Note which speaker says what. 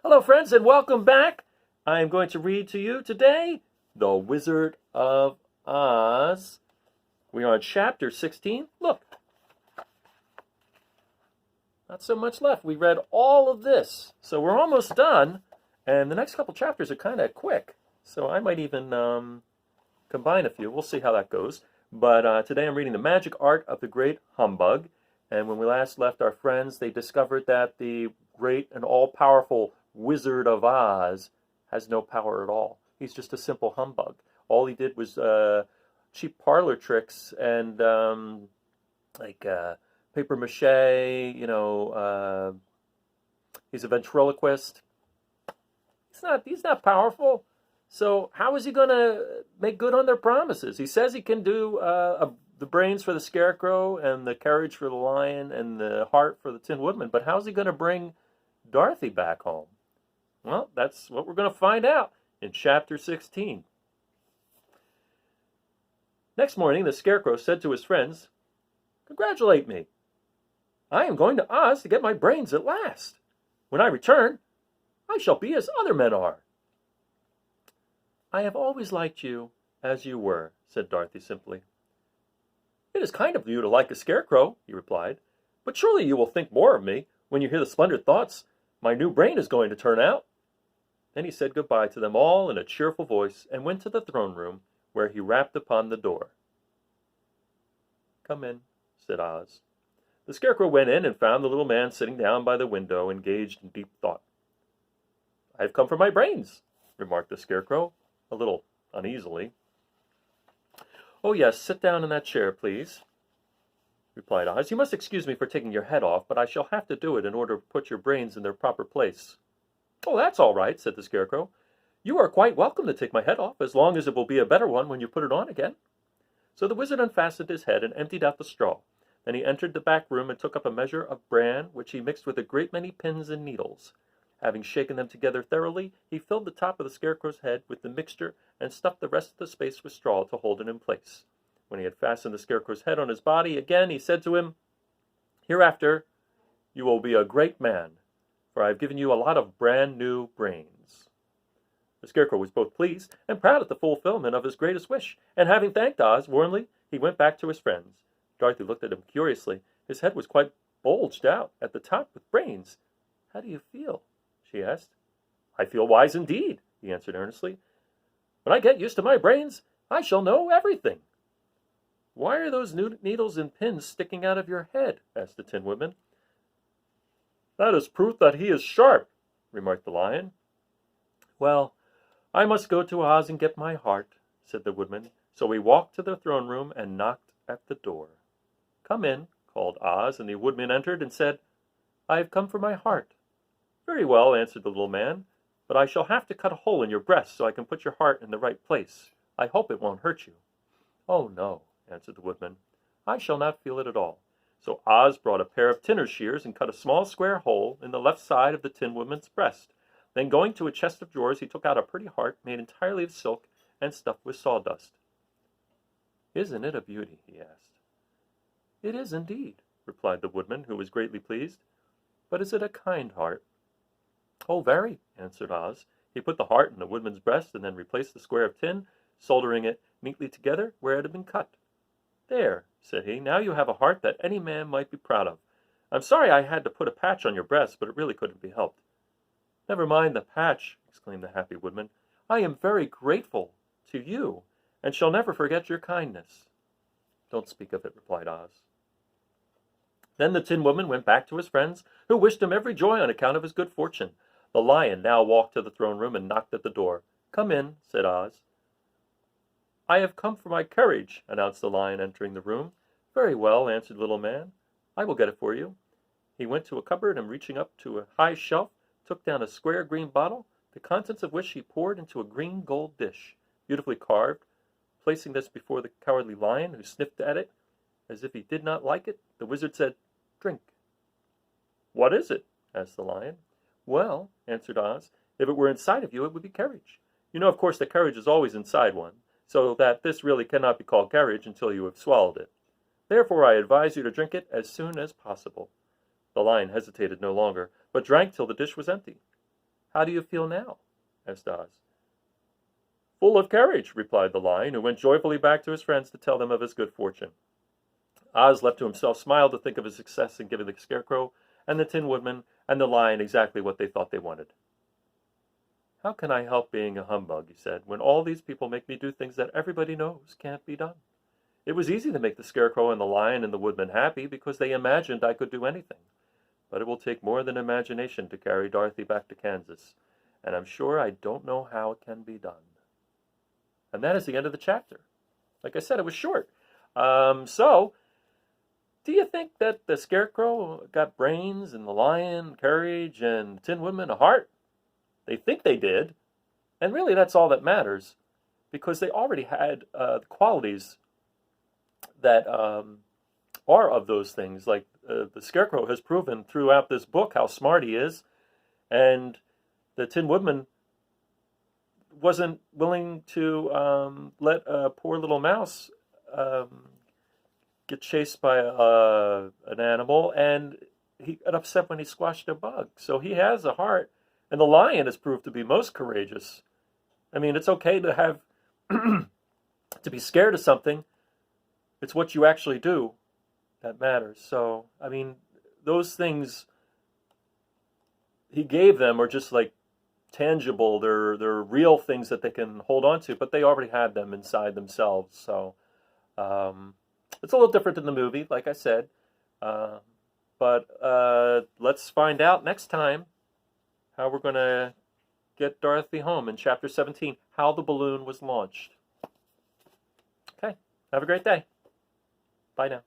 Speaker 1: Hello, friends, and welcome back. I am going to read to you today The Wizard of Oz. We are on chapter 16. Look, not so much left. We read all of this, so we're almost done, and the next couple chapters are kind of quick, so I might even combine a few. We'll see how that goes. But today I'm reading The Magic Art of the Great Humbug, and when we last left our friends, they discovered that the great and all-powerful Wizard of Oz has no power at all. He's just a simple humbug. All he did was cheap parlor tricks and paper mache. He's a ventriloquist. He's not powerful. So how is he going to make good on their promises? He says he can do the brains for the Scarecrow and the carriage for the Lion and the heart for the Tin Woodman, but how's he going to bring Dorothy back home? Well, that's what we're going to find out in chapter 16. Next morning, the Scarecrow said to his friends, "Congratulate me. I am going to Oz to get my brains at last. When I return, I shall be as other men are." "I have always liked you as you were," said Dorothy simply. "It is kind of you to like a Scarecrow," he replied, "but surely you will think more of me when you hear the splendid thoughts my new brain is going to turn out." Then he said goodbye to them all in a cheerful voice and went to the throne room, where he rapped upon the door. "Come in," said Oz. The Scarecrow went in and found the little man sitting down by the window, engaged in deep thought. "I have come for my brains," remarked the Scarecrow, a little uneasily. "Oh, yes, sit down in that chair, please," replied Oz. "You must excuse me for taking your head off, but I shall have to do it in order to put your brains in their proper place." "Oh, that's all right," said the Scarecrow. "You are quite welcome to take my head off, as long as it will be a better one when you put it on again." So the wizard unfastened his head and emptied out the straw. Then he entered the back room and took up a measure of bran, which he mixed with a great many pins and needles. Having shaken them together thoroughly, he filled the top of the Scarecrow's head with the mixture and stuffed the rest of the space with straw to hold it in place. When he had fastened the Scarecrow's head on his body again, he said to him, "Hereafter, you will be a great man, for I have given you a lot of brand new brains." The Scarecrow was both pleased and proud at the fulfillment of his greatest wish, and having thanked Oz warmly, he went back to his friends. Dorothy looked at him curiously. His head was quite bulged out at the top with brains. "How do you feel?" she asked. "I feel wise indeed," he answered earnestly. "When I get used to my brains, I shall know everything." "Why are those needles and pins sticking out of your head?" asked the Tin Woodman. "That is proof that he is sharp," remarked the Lion. "Well, I must go to Oz and get my heart," said the Woodman. So he walked to the throne room and knocked at the door. "Come in," called Oz, and the Woodman entered and said, "I have come for my heart." "Very well," answered the little man, "but I shall have to cut a hole in your breast so I can put your heart in the right place. I hope it won't hurt you." "Oh, no," answered the Woodman. "I shall not feel it at all." So Oz brought a pair of tinner's shears and cut a small square hole in the left side of the Tin Woodman's breast. Then going to a chest of drawers, he took out a pretty heart made entirely of silk and stuffed with sawdust. "Isn't it a beauty?" he asked. "It is indeed," replied the Woodman, who was greatly pleased. "But is it a kind heart?" "Oh, very," answered Oz. He put the heart in the Woodman's breast and then replaced the square of tin, soldering it neatly together where it had been cut. "There," said he, "now you have a heart that any man might be proud of. I'm sorry I had to put a patch on your breast, but it really couldn't be helped." "Never mind the patch," exclaimed the happy Woodman. "I am very grateful to you, and shall never forget your kindness." "Don't speak of it," replied Oz. Then the Tin Woodman went back to his friends, who wished him every joy on account of his good fortune. The Lion now walked to the throne room and knocked at the door. "Come in," said Oz. "I have come for my carriage," announced the Lion, entering the room. "Very well," answered the little man. "I will get it for you." He went to a cupboard and, reaching up to a high shelf, took down a square green bottle, the contents of which he poured into a green gold dish, beautifully carved. Placing this before the Cowardly Lion, who sniffed at it as if he did not like it, the wizard said, "Drink." "What is it?" asked the Lion. "Well," answered Oz, "if it were inside of you, it would be courage. You know, of course, the courage is always inside one, so that this really cannot be called courage until you have swallowed it. Therefore, I advise you to drink it as soon as possible." The Lion hesitated no longer, but drank till the dish was empty. How do you feel now? Asked Oz. Full of courage, replied the lion, who went joyfully back to his friends to tell them of his good fortune. Oz, left to himself, smiled to think of his success in giving the Scarecrow and the Tin Woodman and the lion exactly what they thought they wanted. How can I help being a humbug, he said, when all these people make me do things that everybody knows can't be done? It was easy to make the Scarecrow and the lion and the Woodman happy because they imagined I could do anything. But it will take more than imagination to carry Dorothy back to Kansas, and I'm sure I don't know how it can be done. And that is the end of the chapter. Like I said, it was short. So, do you think that the Scarecrow got brains and the lion courage and the Tin Woodman a heart? They think they did. And really, that's all that matters, because they already had the qualities that are of those things. Like the Scarecrow has proven throughout this book how smart he is, and the Tin Woodman wasn't willing to let a poor little mouse get chased by an animal, and he got upset when he squashed a bug. So he has a heart, and the lion has proved to be most courageous. I mean, it's okay to have to be scared of something. It's what you actually do that matters. So, I mean, those things he gave them are just like tangible. They're real things that they can hold on to, but they already had them inside themselves. So, it's a little different in the movie, like I said. But let's find out next time how we're going to get Dorothy home in Chapter 17, how the balloon was launched. Okay, have a great day. Bye now.